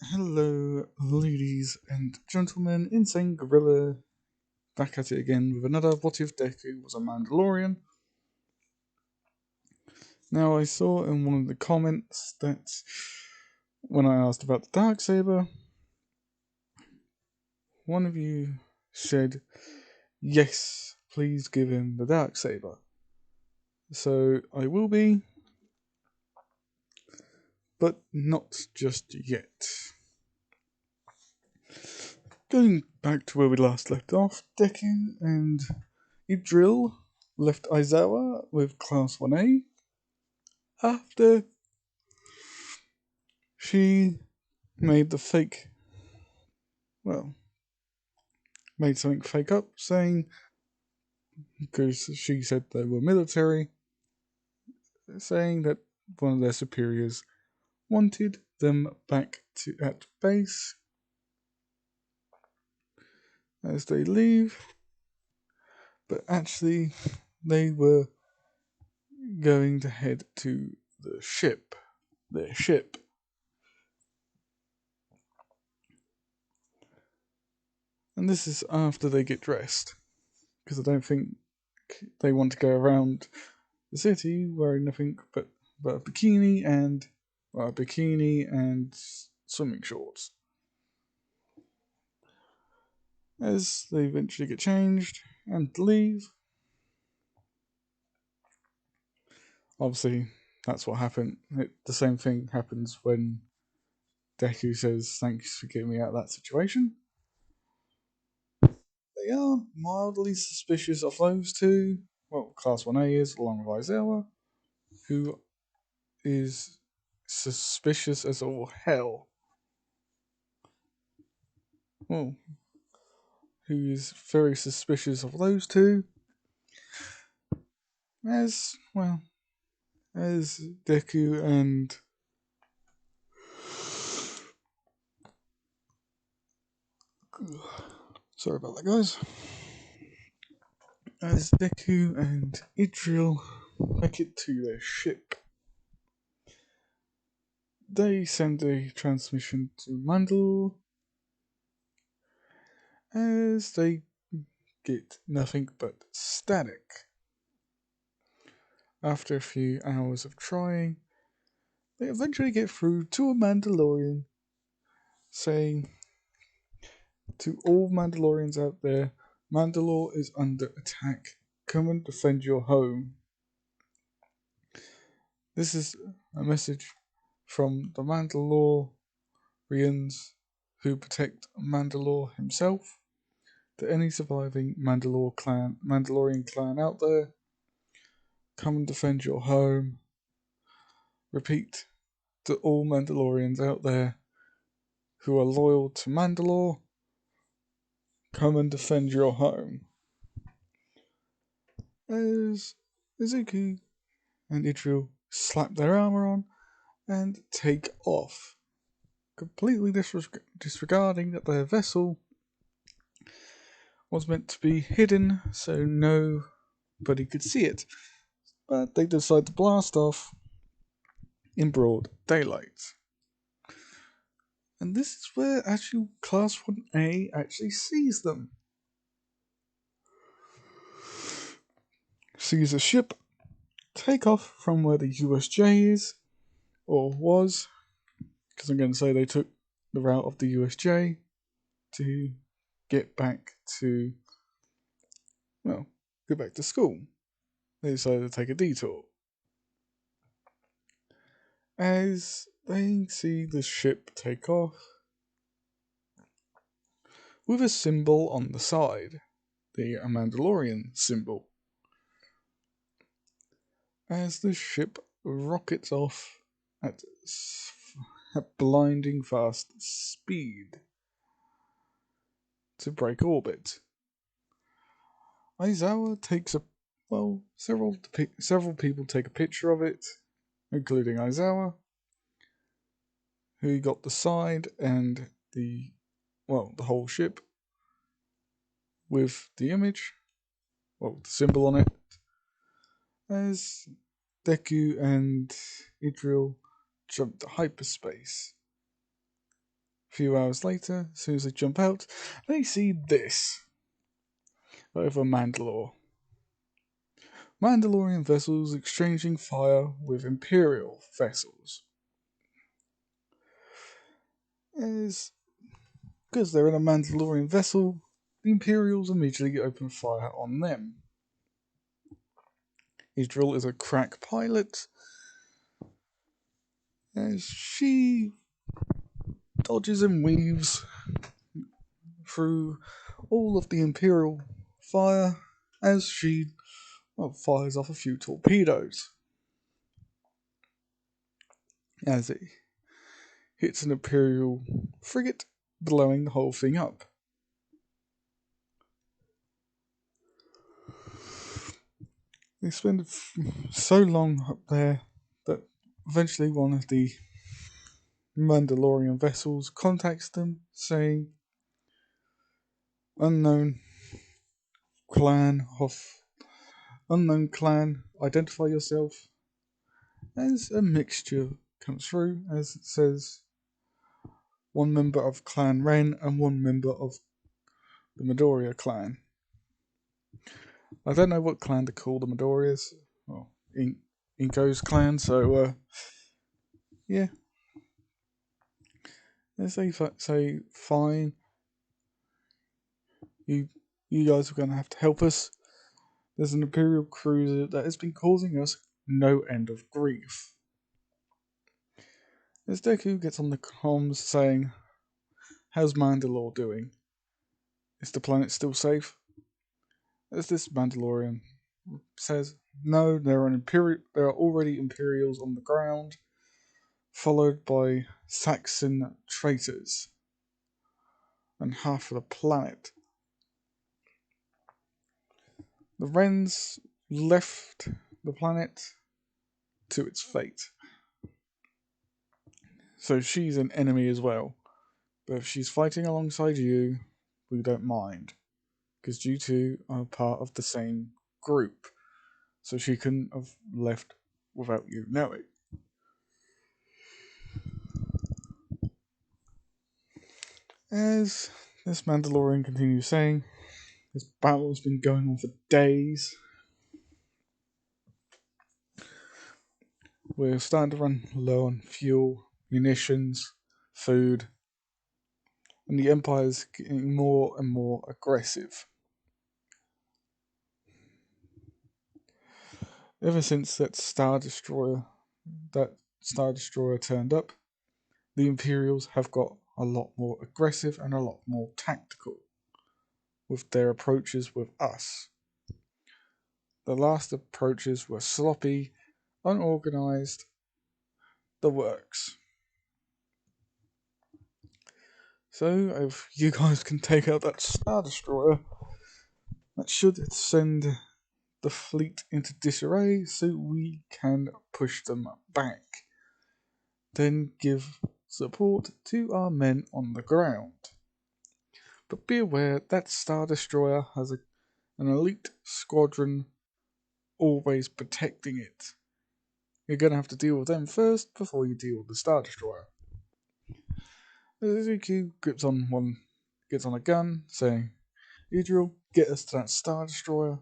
Hello, ladies and gentlemen. Insane Gorilla back at it again with another What If Deku Was a Mandalorian. Now, I saw in one of the comments that when I asked about the Darksaber, one of you said, yes, please give him the Darksaber. So I will be, but not just yet. Going back to where we last left off, Deku and idril left Aizawa with Class 1A after she made the fake, well, made something fake up saying, because she said they were military, saying that one of their superiors wanted them back to at base as they leave, but actually they were going to head to their ship. And this is after they get dressed, because I don't think they want to go around the city wearing nothing but a bikini and swimming shorts. As they eventually get changed and leave, obviously that's what happened. The same thing happens when Deku says, "Thanks for getting me out of that situation." They are mildly suspicious of those two. Well, Class 1A is, along with Aizawa, who is suspicious as all hell. Well, who is very suspicious of those two, as well as Deku and sorry about that, guys. As Deku and idril make it to their ship, they send a transmission to Mandalore, as they get nothing but static. After a few hours of trying, they eventually get through to a Mandalorian, saying to all Mandalorians out there, Mandalore is under attack. Come and defend your home. This is a message from the Mandalorians who protect Mandalore himself to any surviving Mandalorian clan out there. Come and defend your home. Repeat to all Mandalorians out there who are loyal to Mandalore. Come and defend your home. As Izuku and idril slap their armor on and take off, completely disregarding that their vessel was meant to be hidden so nobody could see it. But they decide to blast off in broad daylight. And this is where actually Class 1A actually sees them. Sees a ship take off from where the USJ is, or was, because I'm going to say they took the route of the USJ to get back to, well, go back to school. They decided to take a detour. As they see the ship take off with a symbol on the side, the Mandalorian symbol. As the ship rockets off at blinding fast speed to break orbit. Aizawa takes several people take a picture of it, including Aizawa, who got the side and the whole ship with the image, the symbol on it, as Deku and idril jump to hyperspace. few hours later, as soon as they jump out, they see this over Mandalore. Mandalorian vessels exchanging fire with Imperial vessels. Because they're in a Mandalorian vessel, the Imperials immediately open fire on them. Idril is a crack pilot, as she dodges and weaves through all of the Imperial fire as she fires off a few torpedoes. As it hits an Imperial frigate, blowing the whole thing up. They spend so long up there that eventually one of the Mandalorian vessels contacts them saying, unknown clan, identify yourself. As a mixture comes through, as it says, one member of Clan Ren and one member of the Midoriya clan. I don't know what clan to call the Midoriyas. Well, Inko's clan, so yeah. They say fine. You guys are going to have to help us. There's an Imperial cruiser that has been causing us no end of grief. As Deku gets on the comms saying, how's Mandalore doing? Is the planet still safe? As this Mandalorian says, no, there are already Imperials on the ground, followed by Saxon traitors, and half of the planet. The Wrens left the planet to its fate. So she's an enemy as well. But if she's fighting alongside you, we don't mind. Because you two are part of the same group. So she couldn't have left without you knowing. As this Mandalorian continues saying, this battle has been going on for days. We're starting to run low on fuel, munitions, food, and the Empire's getting more and more aggressive. Ever since that Star Destroyer turned up, the Imperials have got a lot more aggressive and a lot more tactical with their approaches with us. The last approaches were sloppy, unorganized, the works. So, if you guys can take out that Star Destroyer, that should send the fleet into disarray so we can push them back. Then give support to our men on the ground. But be aware that Star Destroyer has an elite squadron always protecting it. You're going to have to deal with them first before you deal with the Star Destroyer. Izuku gets on a gun, saying, Idril, get us to that Star Destroyer.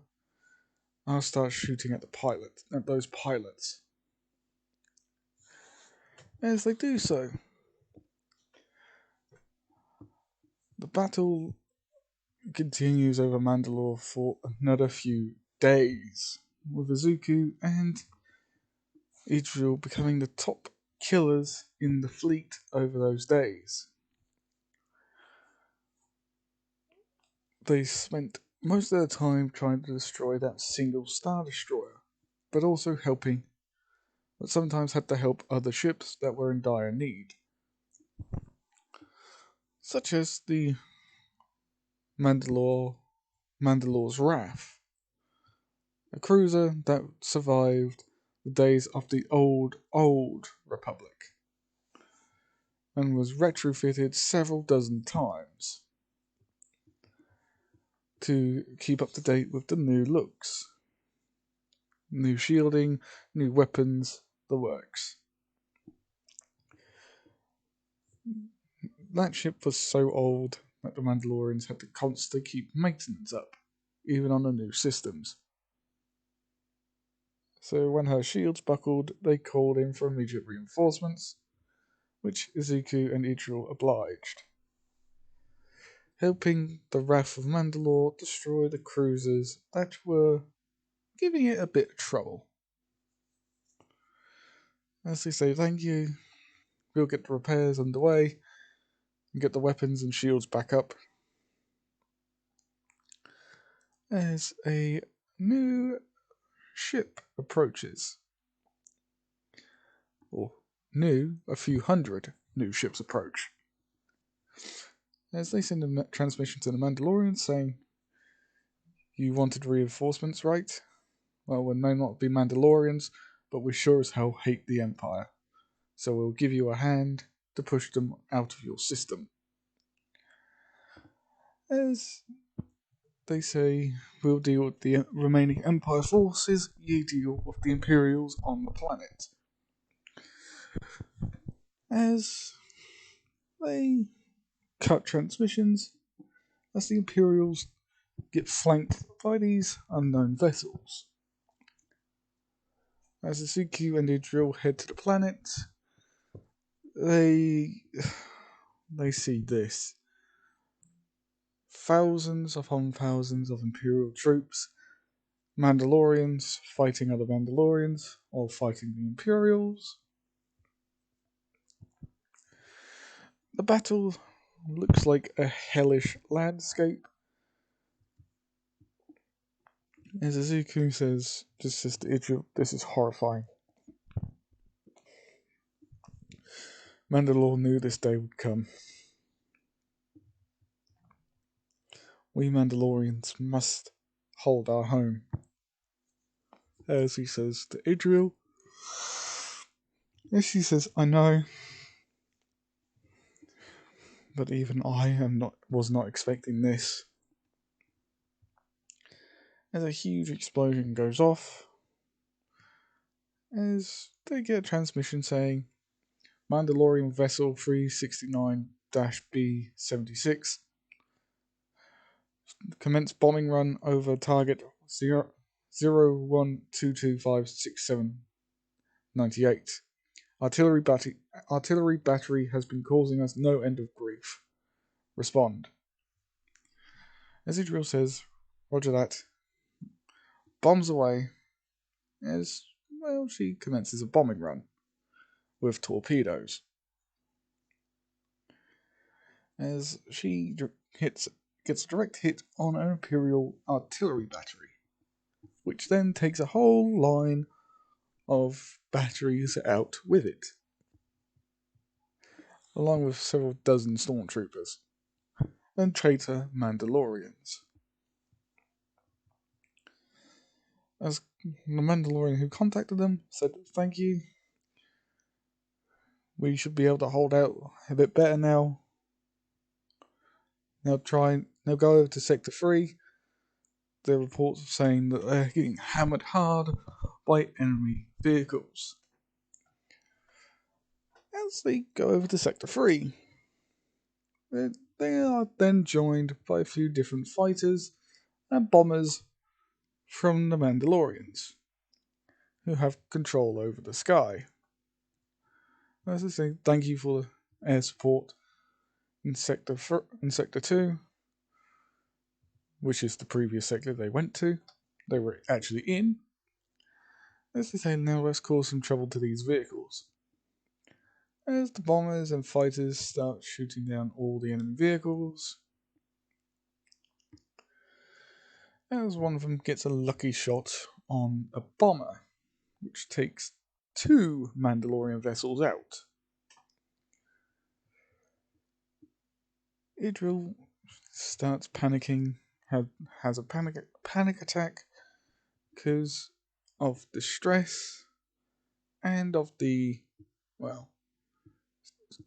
I'll start shooting at those pilots. As they do so, the battle continues over Mandalore for another few days, with Izuku and Idril becoming the top killers in the fleet over those days. They spent most of their time trying to destroy that single Star Destroyer, but also sometimes had to help other ships that were in dire need, such as the Mandalore's Wrath, a cruiser that survived the days of the old Republic and was retrofitted several dozen times to keep up to date with the new looks. New shielding, new weapons, the works. that ship was so old that the Mandalorians had to constantly keep maintenance up, even on the new systems. So when her shields buckled, they called in for immediate reinforcements, which Izuku and Idril obliged, helping the Wrath of Mandalore destroy the cruisers that were giving it a bit of trouble. As they say thank you, we'll get the repairs underway and get the weapons and shields back up. As a new ship approaches, or a few hundred new ships approach. As they send a transmission to the Mandalorians saying, "You wanted reinforcements, right? Well, we may not be Mandalorians, but we sure as hell hate the Empire. So we'll give you a hand to push them out of your system." As they say, "We'll deal with the remaining Empire forces, you deal with the Imperials on the planet." As they cut transmissions, as the Imperials get flanked by these unknown vessels. As Izuku and Idril head to the planet, they see this. Thousands upon thousands of Imperial troops, Mandalorians fighting other Mandalorians, or fighting the Imperials. The battle looks like a hellish landscape. As Izuku says to Idril, "This is horrifying. Mandalore knew this day would come. We Mandalorians must hold our home." As he says to Idril, as she says, "I know, but even I was not expecting this." As a huge explosion goes off, as they get a transmission saying, "Mandalorian vessel 369-B76 commence bombing run over target 01225678. Artillery battery has been causing us no end of grief. Respond." As Idril says, "Roger that." Bombs away as, well, she commences a bombing run with torpedoes. As she gets a direct hit on an Imperial artillery battery, which then takes a whole line of batteries out with it, along with several dozen stormtroopers and traitor Mandalorians. As the Mandalorian who contacted them said, "Thank you. We should be able to hold out a bit better now. Now go over to Sector 3. There are reports saying that they're getting hammered hard by enemy vehicles." As they go over to Sector 3, they are then joined by a few different fighters and bombers from the Mandalorians, who have control over the sky. As I say, thank you for the air support in Sector 2, which is the previous sector they were actually in. As they say, now let's cause some trouble to these vehicles. As the bombers and fighters start shooting down all the enemy vehicles, as one of them gets a lucky shot on a bomber, which takes 2 Mandalorian vessels out. Idril starts panicking, has a panic attack because of the stress and of the, well,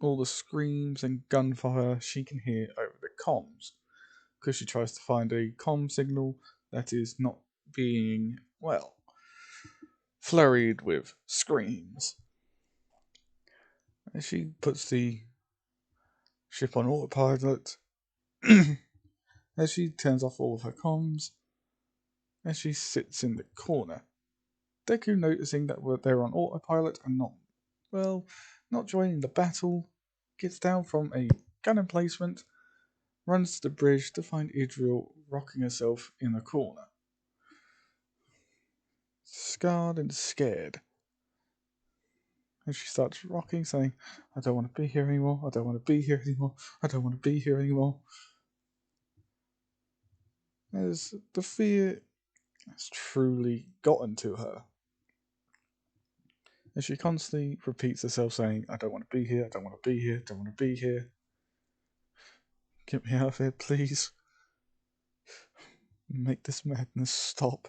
all the screams and gunfire she can hear over the comms, because she tries to find a comm signal that is not being, well, flurried with screams. She ship on autopilot as she turns off all of her comms as she sits in the corner. Deku, noticing that they're on autopilot and not joining the battle, gets down from a gun emplacement, runs to the bridge to find Idril rocking herself in the corner. Scarred and scared. And she starts rocking, saying, I don't want to be here anymore, I don't want to be here anymore, I don't want to be here anymore. As the fear has truly gotten to her. And she constantly repeats herself saying, I don't want to be here, I don't want to be here, I don't want to be here. Get me out of here, please. Make this madness stop.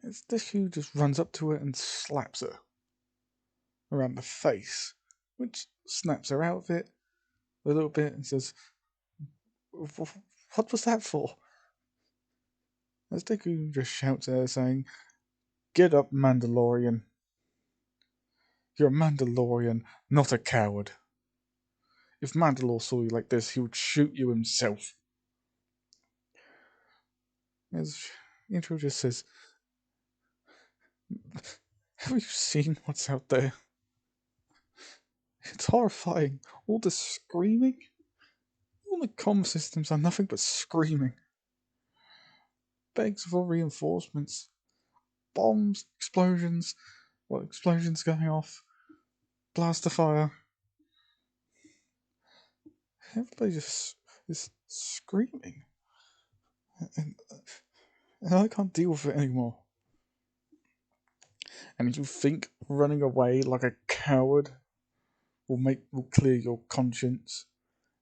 As Deku just runs up to her and slaps her around the face, which snaps her out of it a little bit and says, what was that for? As Deku just shouts at her saying, Get up, Mandalorian. You're a Mandalorian, not a coward. If Mandalore saw you like this, he would shoot you himself. As Intro just says, have you seen what's out there? It's horrifying. All the screaming. All the comm systems are nothing but screaming. Begs for reinforcements. Bombs, explosions going off. Blast of fire. Everybody just is screaming. And I can't deal with it anymore. And you think running away like a coward will clear your conscience?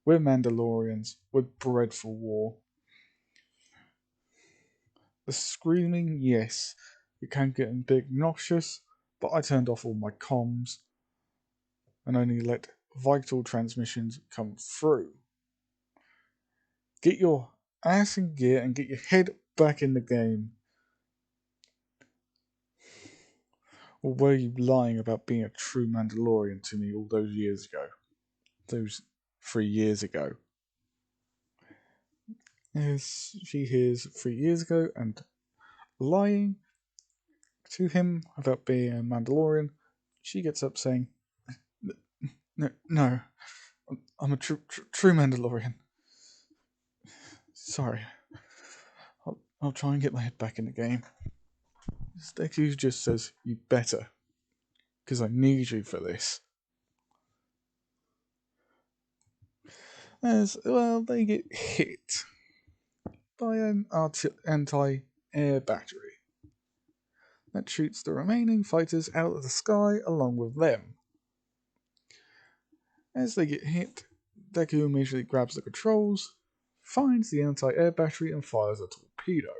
We're Mandalorians. We're bred for war. The screaming, yes, it can get a bit obnoxious, but I turned off all my comms and only let vital transmissions come through. Get your ass in gear and get your head back in the game. Or were you lying about being a true Mandalorian to me all those years ago? Those 3 years ago. As she hears 3 years ago and lying to him about being a Mandalorian, she gets up saying, No, I'm a true Mandalorian. Sorry. I'll try and get my head back in the game. Deku just says, You better. Because I need you for this. As, well, they get hit by an anti-air battery that shoots the remaining fighters out of the sky along with them. As they get hit, Deku immediately grabs the controls, finds the anti-air battery and fires a torpedo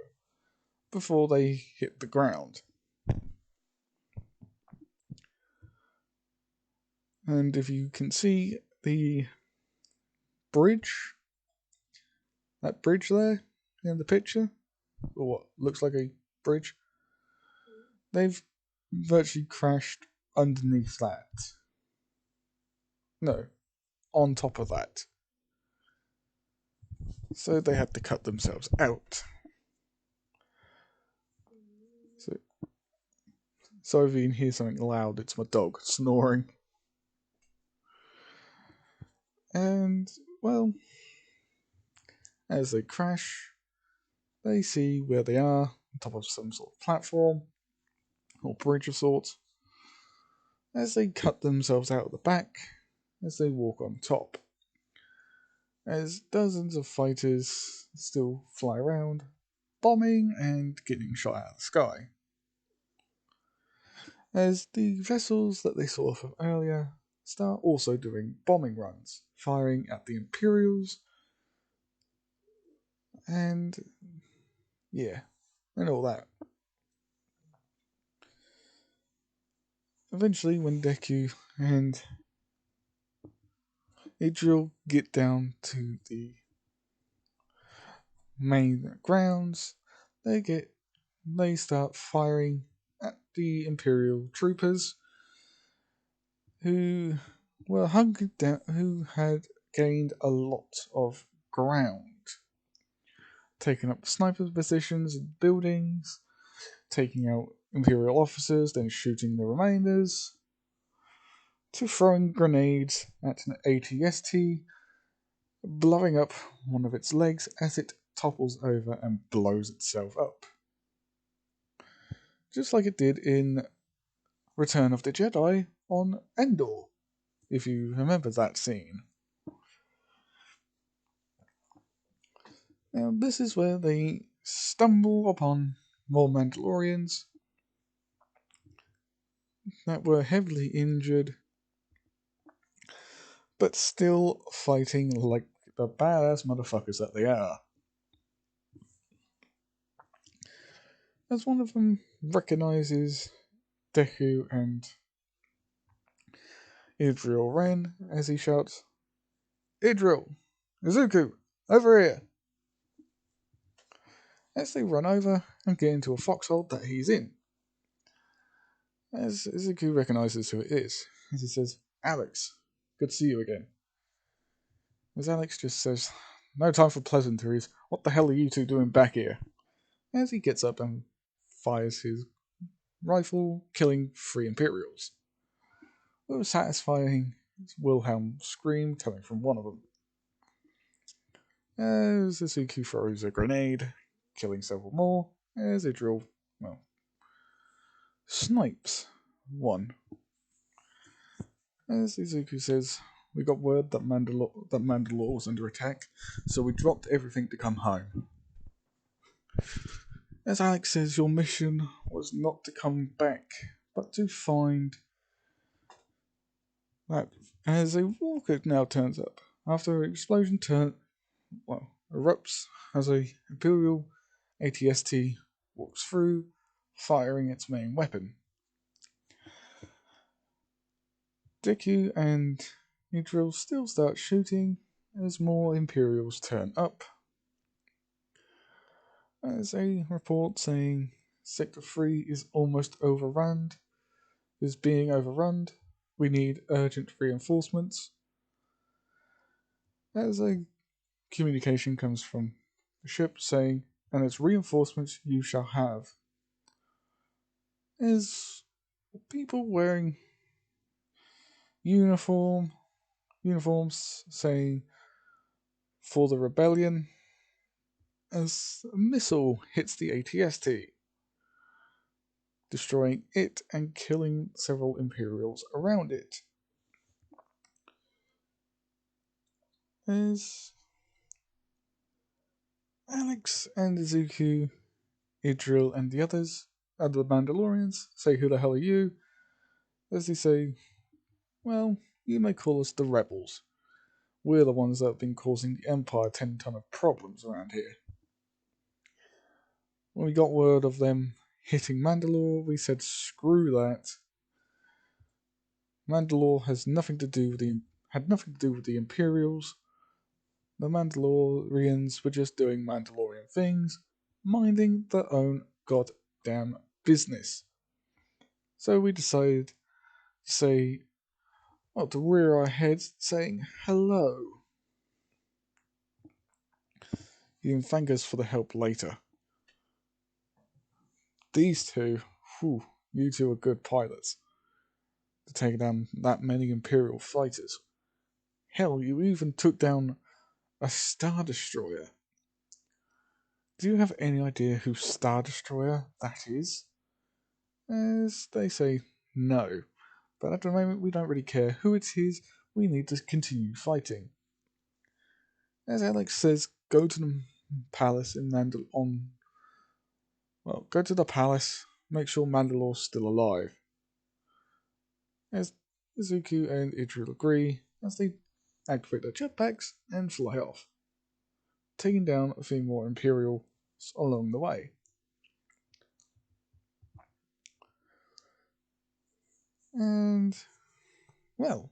before they hit the ground. And if you can see the bridge, that bridge there in the picture, or what looks like a bridge, they've virtually crashed underneath that. No, on top of that. So they had to cut themselves out. So if you can hear something loud, it's my dog snoring. And, well, as they crash, they see where they are, on top of some sort of platform, or bridge of sorts, as they cut themselves out of the back, as they walk on top. As dozens of fighters still fly around, bombing and getting shot out of the sky. As the vessels that they saw from earlier start also doing bombing runs, firing at the Imperials, and all that. Eventually, when Deku and Idril get down to the main grounds, they start firing at the Imperial troopers, who were hunkered down, who had gained a lot of ground, taking up sniper positions in buildings, taking out Imperial officers, then shooting the remainders, to throwing grenades at an ATST, blowing up one of its legs as it topples over and blows itself up. Just like it did in Return of the Jedi on Endor, if you remember that scene. Now, this is where they stumble upon more Mandalorians that were heavily injured, but still fighting like the badass motherfuckers that they are. As one of them recognizes Deku and Idril Ren as he shouts, "Idril! Izuku! Over here!" As they run over and get into a foxhole that he's in. As Izuku recognizes who it is, as he says, "Alex, good to see you again." As Alex just says, "No time for pleasantries, what the hell are you two doing back here?" As he gets up and fires his rifle, killing 3 Imperials, with a satisfying Wilhelm scream coming from one of them. As Izuku throws a grenade, killing several more, as Idril, snipes one. As Izuku says, "We got word that Mandalore was under attack, so we dropped everything to come home." As Alex says, "Your mission was not to come back, but to find that." As a walker now turns up, after an explosion erupts as a Imperial ATST walks through, firing its main weapon. Deku and Idril still start shooting as more Imperials turn up. As a report saying Sector 3 is almost overrun, is being overrun. We need urgent reinforcements. As a communication comes from the ship saying, "And it's reinforcements you shall have." As people wearing uniforms saying, "For the rebellion," as a missile hits the ATST, destroying it and killing several Imperials around it. As Alex and Izuku, Idril and the others, other Mandalorians, say, "Who the hell are you?" As they say, "Well, you may call us the Rebels. We're the ones that have been causing the Empire 10 ton of problems around here. When we got word of them hitting Mandalore, we said, screw that. Mandalore had nothing to do with the Imperials. The Mandalorians were just doing Mandalorian things, minding their own goddamn business." So we decided to rear our heads, saying hello. You can thank us for the help later. These two, you two are good pilots to take down that many Imperial fighters. Hell, you even took down a Star Destroyer. Do you have any idea who Star Destroyer that is? As they say, no. But at the moment, we don't really care who it is. We need to continue fighting. As Alex says, go to the palace in go to the palace. Make sure Mandalore's still alive. As Izuku and Idril agree, as they activate their jetpacks and fly off, taking down a few more Imperials along the way. And, well,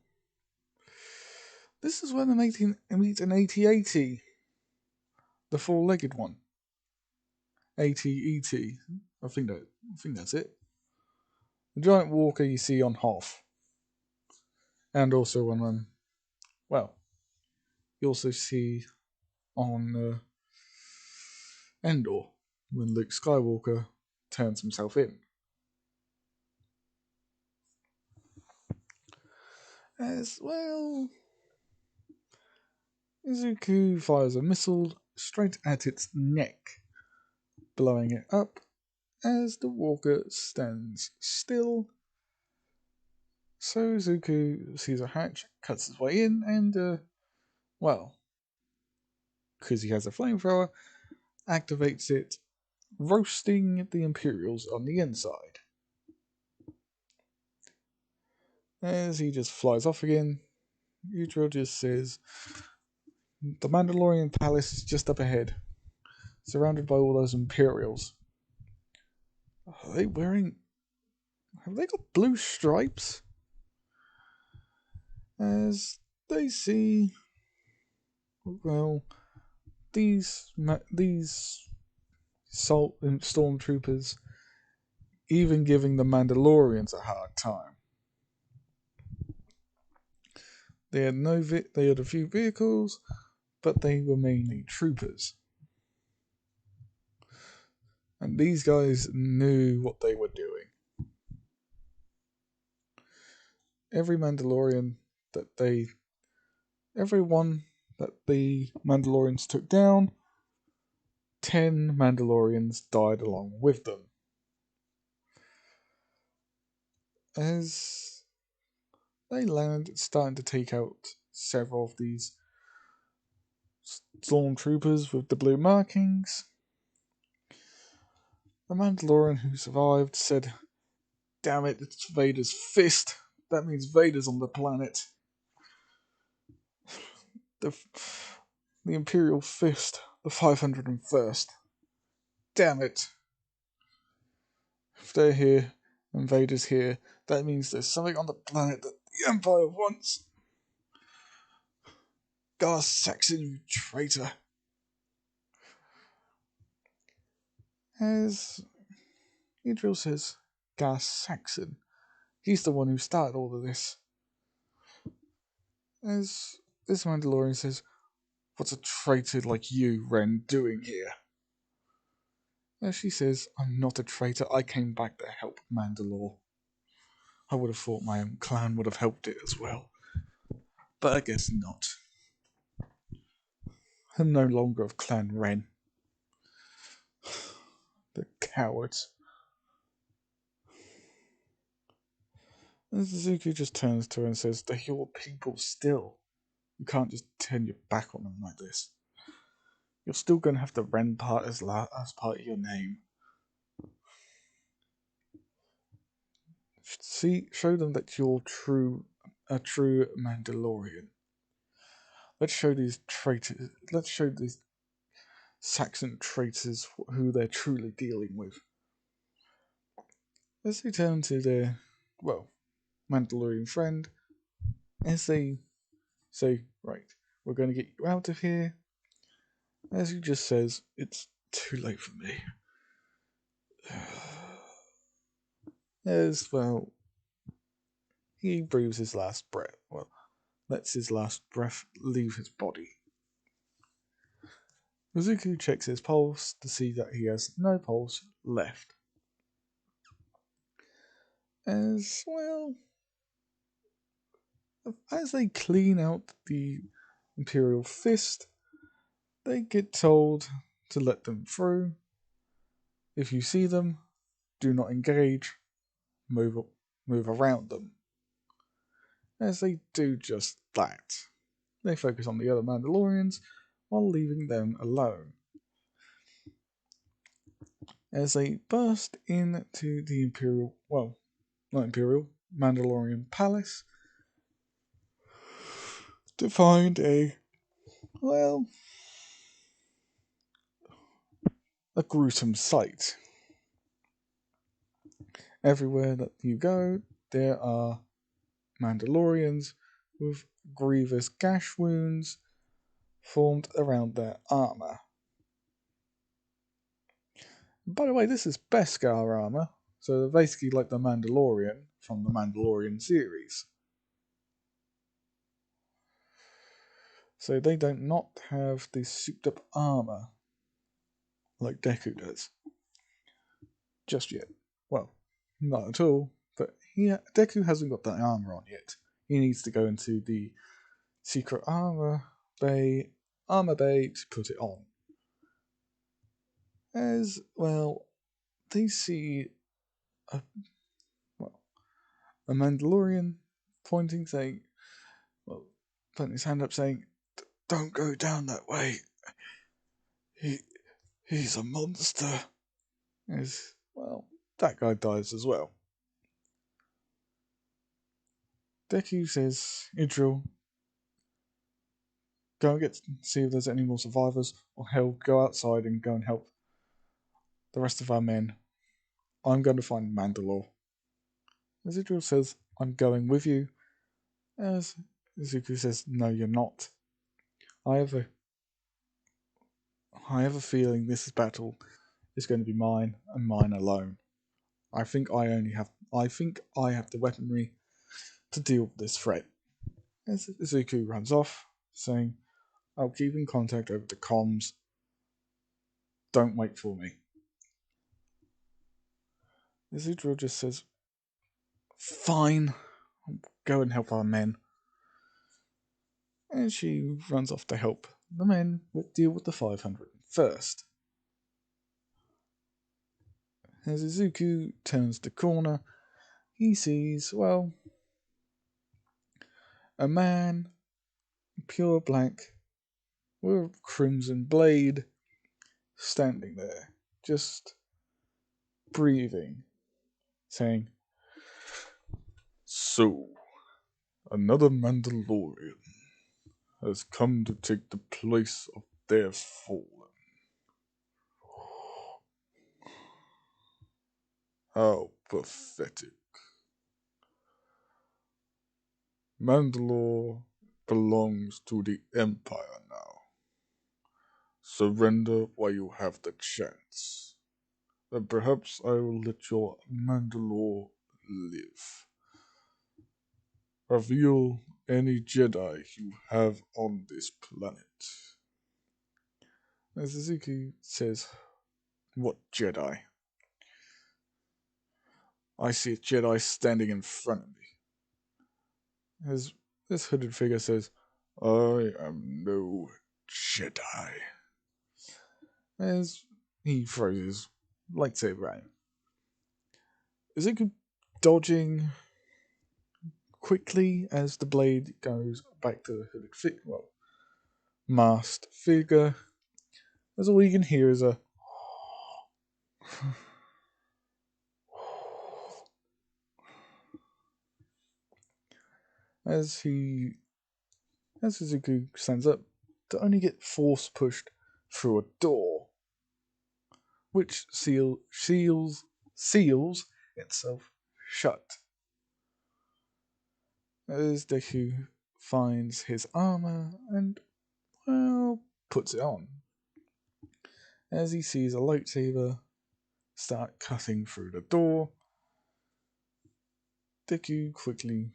this is when they meet an AT-AT, the four-legged one. AT-ET, I think that's it. The giant walker you see on Hoth. And also on, well, you also see on Endor when Luke Skywalker turns himself in. As well, Izuku fires a missile straight at its neck, blowing it up as the walker stands still. So Izuku sees a hatch, cuts his way in, and, well, because he has a flamethrower, activates it, roasting the Imperials on the inside. As he just flies off again, Idril just says, "The Mandalorian palace is just up ahead, surrounded by all those Imperials. Are they wearing... have they got blue stripes?" As they see... well, these stormtroopers even giving the Mandalorians a hard time. They had a few vehicles, but they were mainly troopers. And these guys knew what they were doing. Everyone that the Mandalorians took down, 10 Mandalorians died along with them. As they land, starting to take out several of these stormtroopers with the blue markings. The Mandalorian who survived said, "Damn it, it's Vader's fist. That means Vader's on the planet. The Imperial fist, the 501st. Damn it. If they're here and Vader's here, that means there's something on the planet that the Empire wants. Gar Saxon, you traitor." As Idril says, Gar Saxon. He's the one who started all of this. As this Mandalorian says, "What's a traitor like you, Ren, doing here?" As she says, "I'm not a traitor, I came back to help Mandalore. I would have thought my own clan would have helped it as well. But I guess not. I'm no longer of Clan Ren." The cowards. And Suzuki just turns to her and says, "They're your people still. You can't just turn your back on them like this. You're still going to have the Ren part as part of your name. Show them that you're a true Mandalorian. Let's show these traitors. Let's show these Saxon traitors who they're truly dealing with." As they turn to their, well, Mandalorian friend, as they say, "Right, we're going to get you out of here." As he just says, "It's too late for me." As well, he breathes his last breath. Well, lets his last breath leave his body. Mizuku checks his pulse to see that he has no pulse left. As well, as they clean out the Imperial fist, they get told to let them through. If you see them, do not engage, move around them. As they do just that, they focus on the other Mandalorians while leaving them alone. As they burst into the Mandalorian palace to find a gruesome sight. Everywhere that you go, there are Mandalorians with grievous gash wounds formed around their armor. By the way, this is Beskar armor, so they're basically like the Mandalorian from the Mandalorian series. So they do not have the souped up armor like Deku does. Just yet. Well, not at all. But Deku hasn't got that armor on yet. He needs to go into the secret armor bay to put it on. As well, they see a Mandalorian putting his hand up saying, "Don't go down that way. He's a monster." As well, that guy dies as well. Deku says, "Idril, go and see if there's any more survivors, or hell, go outside and go and help the rest of our men. I'm going to find Mandalore." As Idril says, "I'm going with you." As Izuku says, "No, you're not. I have a feeling this battle is going to be mine and mine alone. I think I have the weaponry to deal with this threat." As Izuku runs off, saying, "I'll keep in contact over the comms. Don't wait for me." Izuku just says, "Fine, go and help our men." And she runs off to help the men deal with the 500 first. As Izuku turns the corner, he sees, a man, pure black, with a crimson blade, standing there, just breathing, saying, "So, another Mandalorian has come to take the place of their fallen. How pathetic. Mandalore belongs to the Empire now. Surrender while you have the chance. And perhaps I will let your Mandalore live. Reveal any Jedi you have on this planet." As Suzuki says, "What Jedi? I see a Jedi standing in front of me." As this hooded figure says, "I am no Jedi." As he throws his lightsaber at him. Izuku dodging quickly as the blade goes back to the hooded masked figure. As all you can hear is a as Izuku stands up to only get force pushed through a door, which seals itself shut. As Deku finds his armor and, puts it on. As he sees a lightsaber start cutting through the door, Deku quickly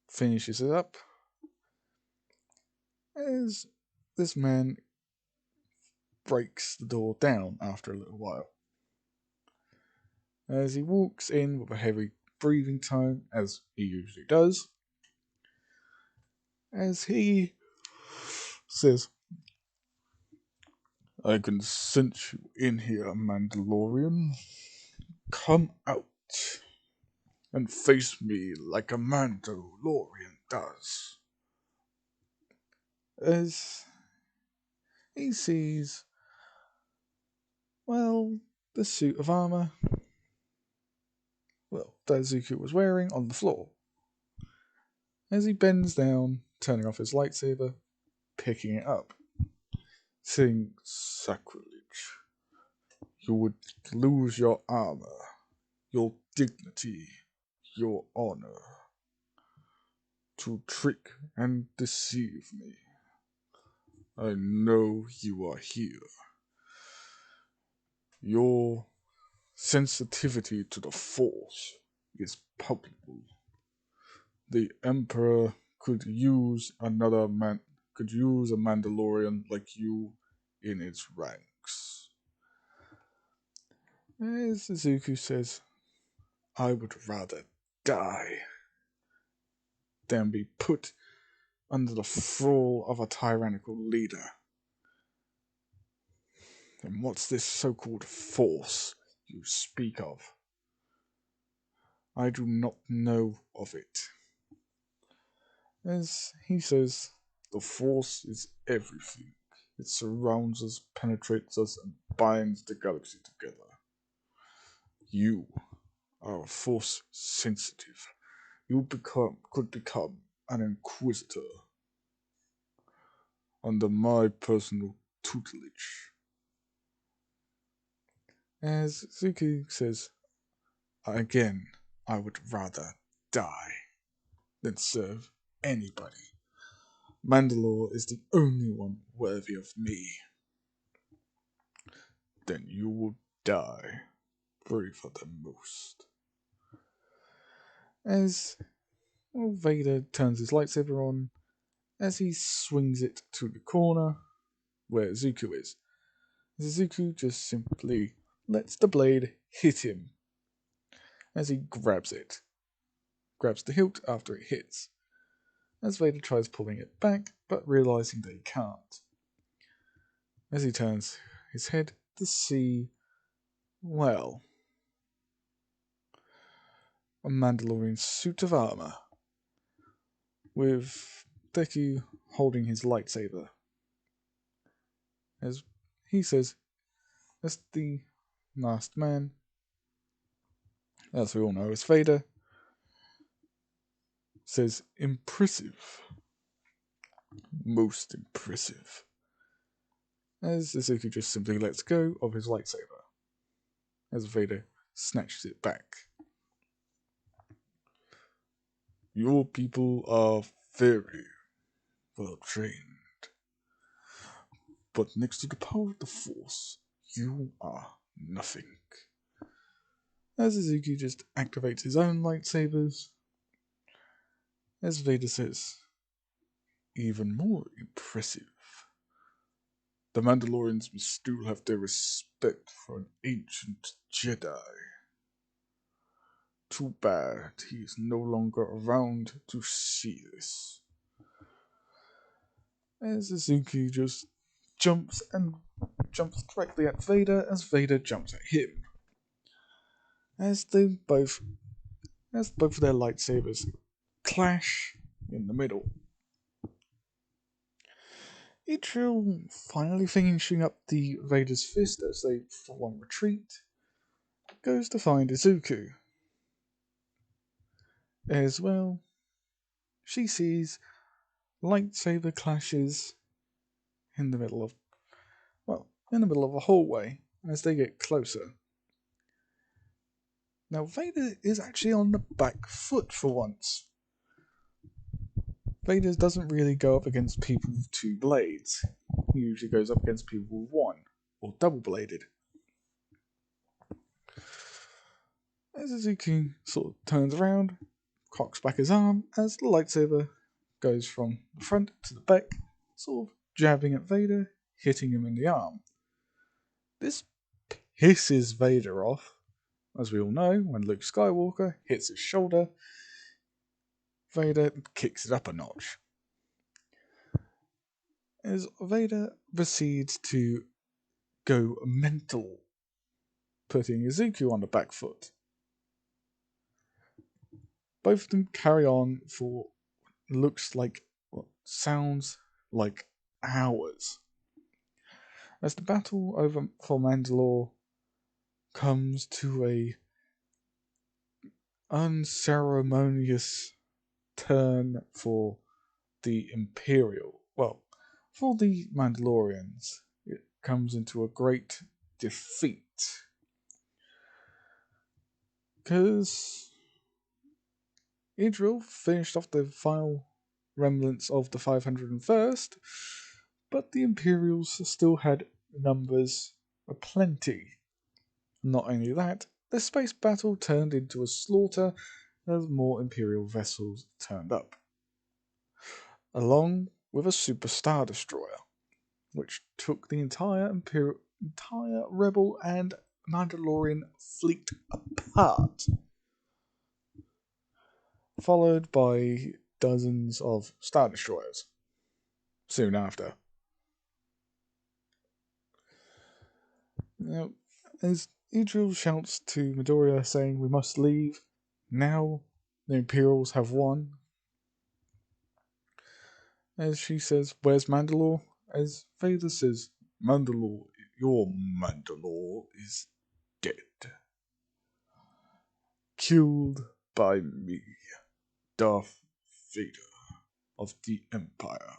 finishes it up. As this man breaks the door down after a little while. As he walks in with a heavy breathing tone, as he usually does, as he says, "I can sense you in here, Mandalorian. Come out and face me like a Mandalorian does." As he sees, the suit of armor, that Zuko was wearing on the floor. As he bends down, turning off his lightsaber, picking it up, saying, "Sacrilege. You would lose your armor, your dignity, your honor, to trick and deceive me. I know you are here. Your sensitivity to the Force is palpable. The Emperor could use another man. could use a Mandalorian like you in its ranks. As Izuku says, I would rather die than be put under the thrall of a tyrannical leader. And what's this so-called force you speak of? I do not know of it. As he says, the force is everything. It surrounds us, penetrates us, and binds the galaxy together. You are force sensitive. You could become an inquisitor under my personal tutelage. As Zuki says, again, I would rather die than serve anybody. Mandalore is the only one worthy of me. Then you will die braver than most. As Vader turns his lightsaber on, as he swings it to the corner where Zuko is. Zuko just simply lets the blade hit him as he grabs it. Grabs the hilt after it hits. As Vader tries pulling it back, but realizing that he can't. As he turns his head to see, well, a Mandalorian suit of armor with Deku holding his lightsaber. As he says, as the masked man, as we all know as Vader, says, impressive. Most impressive. As Izuku just simply lets go of his lightsaber, as Vader snatches it back. Your people are very well trained. But next to the power of the Force, you are nothing. As Izuku just activates his own lightsabers, as Vader says, even more impressive. The Mandalorians must still have their respect for an ancient Jedi. Too bad he is no longer around to see this. As Izuku just jumps directly at Vader as Vader jumps at him. As both of their lightsabers clash in the middle. Idril finally finishing up the Vader's fist as they fall on retreat, goes to find Izuku. As well, she sees lightsaber clashes in the middle of a hallway as they get closer. Now Vader is actually on the back foot for once. Vader doesn't really go up against people with two blades. He usually goes up against people with one, or double-bladed. As Izuku sort of turns around, cocks back his arm as the lightsaber goes from the front to the back, sort of jabbing at Vader, hitting him in the arm. This pisses Vader off. As we all know, when Luke Skywalker hits his shoulder, Vader kicks it up a notch. As Vader proceeds to go mental, putting Izuku on the back foot. Both of them carry on for sounds like hours. As the battle over for Mandalore comes to a unceremonious turn for the for the Mandalorians. It comes into a great defeat. Because Idril finished off the final remnants of the 501st, but the Imperials still had numbers aplenty. Not only that, the space battle turned into a slaughter as more Imperial vessels turned up. Along with a super star destroyer, which took the entire Rebel and Mandalorian fleet apart, followed by dozens of star destroyers soon after. Now, as Idril shouts to Midoriya saying, "We must leave. Now the Imperials have won." As she says, "Where's Mandalore?" As Vader says, "Mandalore, your Mandalore is dead. Killed by me, Darth Vader of the Empire."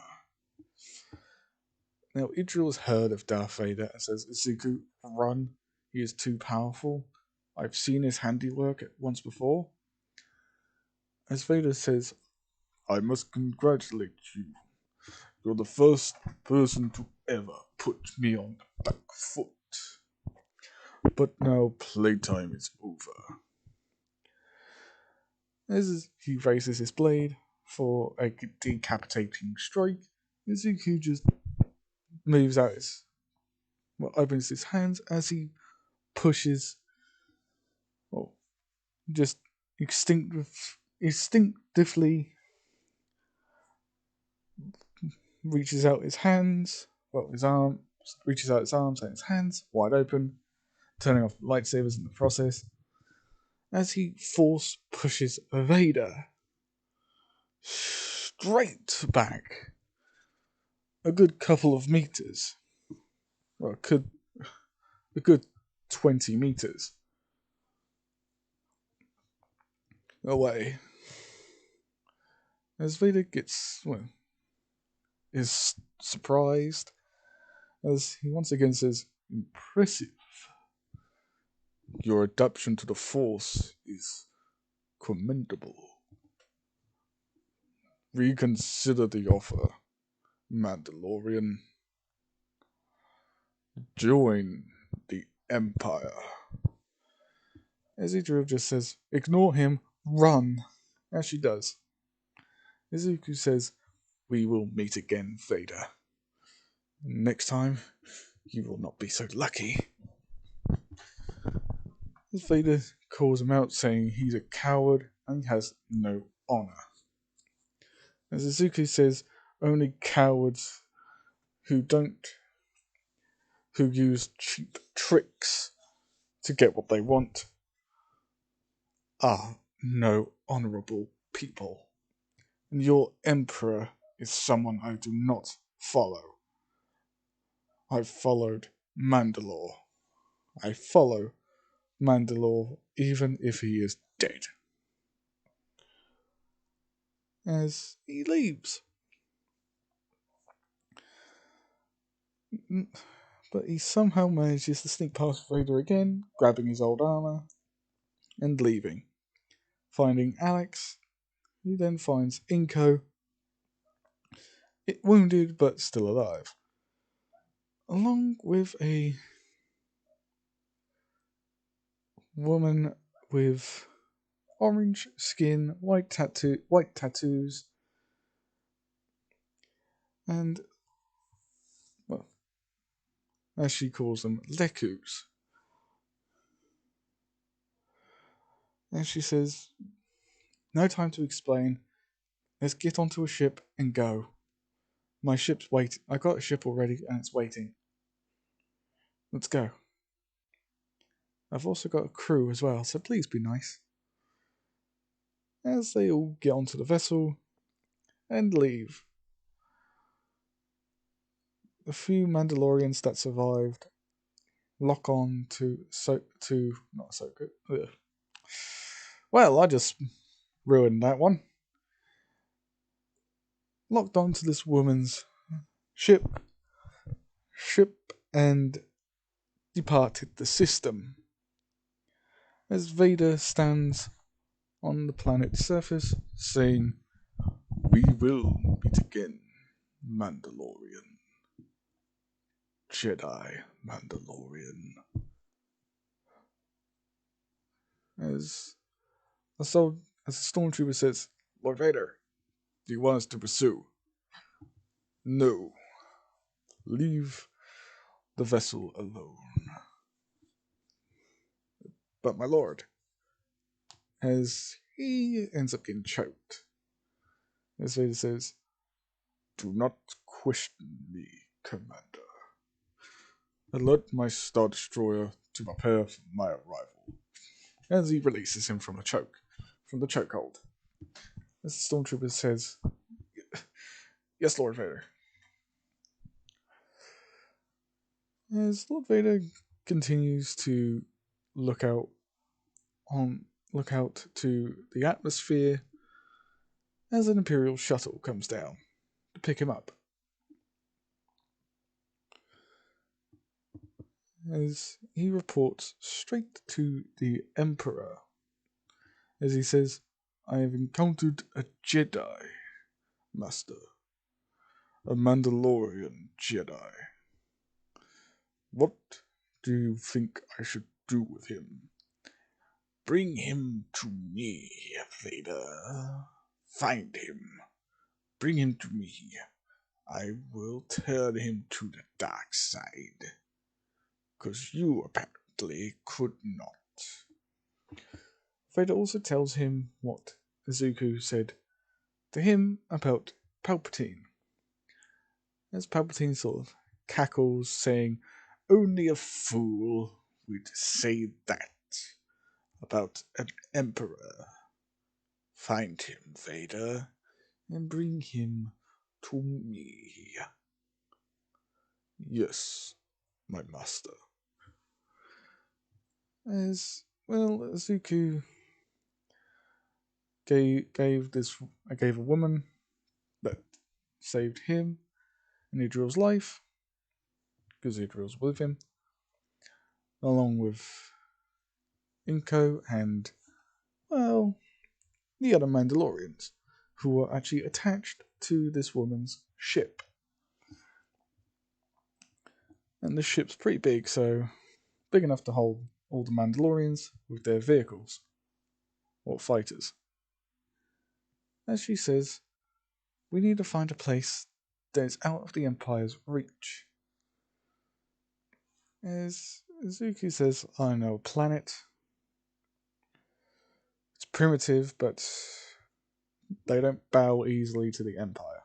Now, Idril has heard of Darth Vader and says, "Izuku, run. He is too powerful. I've seen his handiwork once before." As Vader says, "I must congratulate you. You're the first person to ever put me on the back foot. But now playtime is over." As he raises his blade for a decapitating strike, Izuku just moves out opens his hands as he pushes, well, just instinctively reaches out his hands, reaches out his arms and his hands wide open, turning off lightsabers in the process, as he force pushes Vader straight back a good couple of meters. Well, a good 20 meters away. As Vader is surprised, as he once again says, "Impressive. Your adaptation to the Force is commendable. Reconsider the offer, Mandalorian. Join the Empire." As Idril just says, "Ignore him, run," as she does. Izuku says, "We will meet again, Vader. Next time, you will not be so lucky." As Vader calls him out, saying he's a coward and he has no honor. As Izuku says, "Only cowards who use cheap tricks to get what they want are no honorable people. And your emperor is someone I do not follow. I've followed Mandalore. I follow Mandalore even if he is dead." As he leaves. But he somehow manages to sneak past Vader again, grabbing his old armor, and leaving. Finding Alex, he then finds Inko, wounded but still alive, along with a woman with orange skin, white tattoos, and, well, as she calls them, dekus. And she says, "No time to explain. Let's get onto a ship and go. My ship's waiting. I got a ship already and it's waiting. Let's go. I've also got a crew as well, so please be nice." As they all get onto the vessel and leave. The few Mandalorians that survived lock on to not Ahsoka. Ugh. Well, I just ruined that one. Locked onto this woman's ship and departed the system. As Vader stands on the planet's surface, saying, "We will meet again, Mandalorian. Jedi Mandalorian." As a stormtrooper says, "Lord Vader, do you want us to pursue?" No, leave the vessel alone. But my lord, as he ends up getting choked, as Vader says, do not question me, Commander. Alert my Star Destroyer to prepare for my arrival. As he releases him from the chokehold. As the Stormtrooper says, yes, Lord Vader. As Lord Vader continues to look out to the atmosphere as an Imperial shuttle comes down to pick him up. As he reports straight to the Emperor, as he says, I have encountered a Jedi, Master. A Mandalorian Jedi. What do you think I should do with him? Bring him to me, Vader. Find him. Bring him to me. I will turn him to the dark side. 'Cause you apparently could not. Vader also tells him what Dooku said to him about Palpatine. As Palpatine sort of cackles, saying, only a fool would say that about an emperor. Find him, Vader, and bring him to me. Yes, my master. As well, Zuko gave a woman that saved him and Idril's life, because Idril's with him, along with Inko and, well, the other Mandalorians, who were actually attached to this woman's ship. And the ship's pretty big, so big enough to hold all the Mandalorians with their vehicles, or fighters. As she says, we need to find a place that is out of the Empire's reach. As Zuki says, I know a planet. It's primitive, but they don't bow easily to the Empire.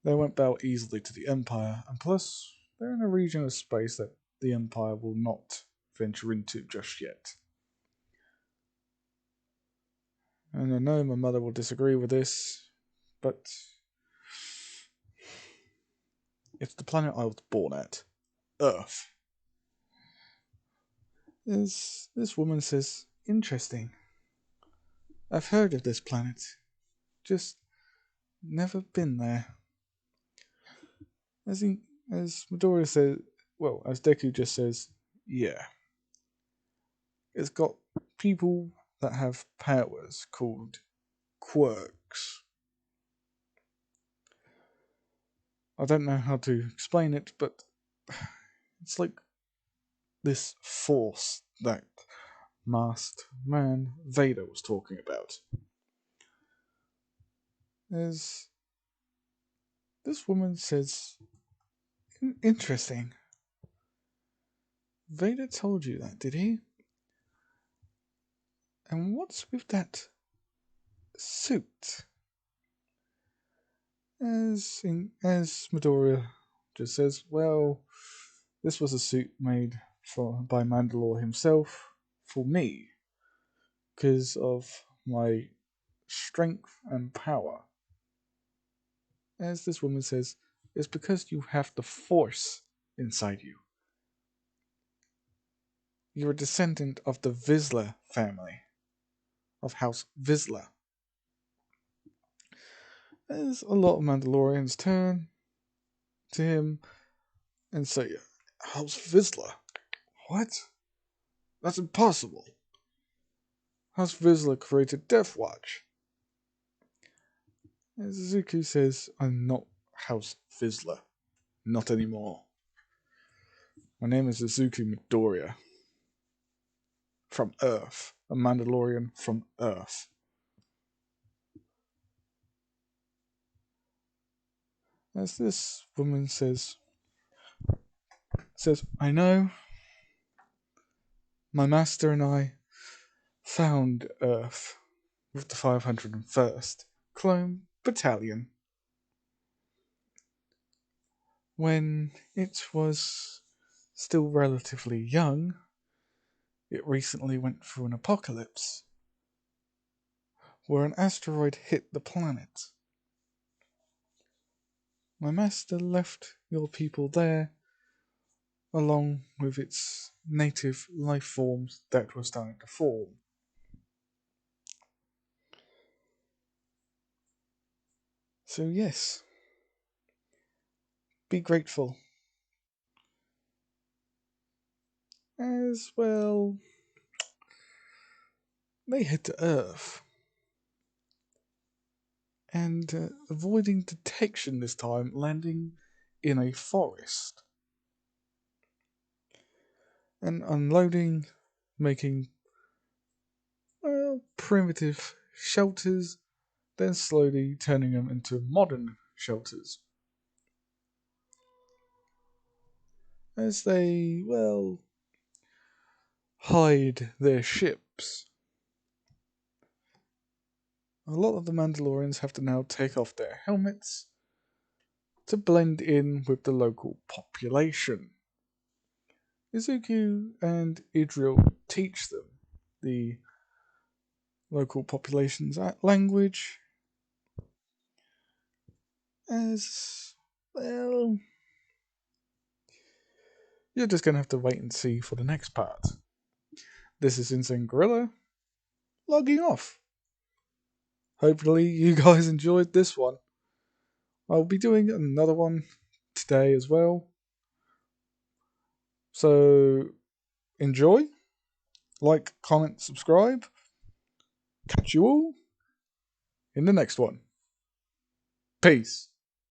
They won't bow easily to the Empire, and plus, they're in a region of space that the Empire will not venture into just yet. And I know my mother will disagree with this, but it's the planet I was born at, Earth. This woman says, interesting. I've heard of this planet, just never been there. As Midoriya says, well, as Deku just says, yeah. It's got people that have powers called quirks. I don't know how to explain it, but it's like this force that masked man Vader was talking about. As this woman says, interesting. Vader told you that, did he? And what's with that suit? As Midoriya just says, well, this was a suit made by Mandalore himself for me, because of my strength and power. As this woman says, it's because you have the Force inside you. You're a descendant of the Vizsla family, of House Vizsla. As a lot of Mandalorians turn to him and say, House Vizsla? What? That's impossible. House Vizsla created Death Watch. As Zuko says, I'm not House Vizsla. Not anymore. My name is Izuku Midoriya. From Earth. A Mandalorian from Earth. As this woman says, I know my master and I found Earth with the 501st Clone Battalion when it was still relatively young. It recently went through an apocalypse where an asteroid hit the planet. My master left your people there along with its native life forms that were starting to form. So, yes, be grateful. As well, they head to Earth. And avoiding detection this time, landing in a forest. And unloading, making, well, primitive shelters, then slowly turning them into modern shelters. As they, well, hide their ships. A lot of the Mandalorians have to now take off their helmets to blend in with the local population. Izuku and Idril teach them the local population's language, as well. You're just gonna have to wait and see for the next part. This is Insane Gorilla, logging off. Hopefully, you guys enjoyed this one. I'll be doing another one today as well. So, enjoy, like, comment, subscribe. Catch you all in the next one. Peace.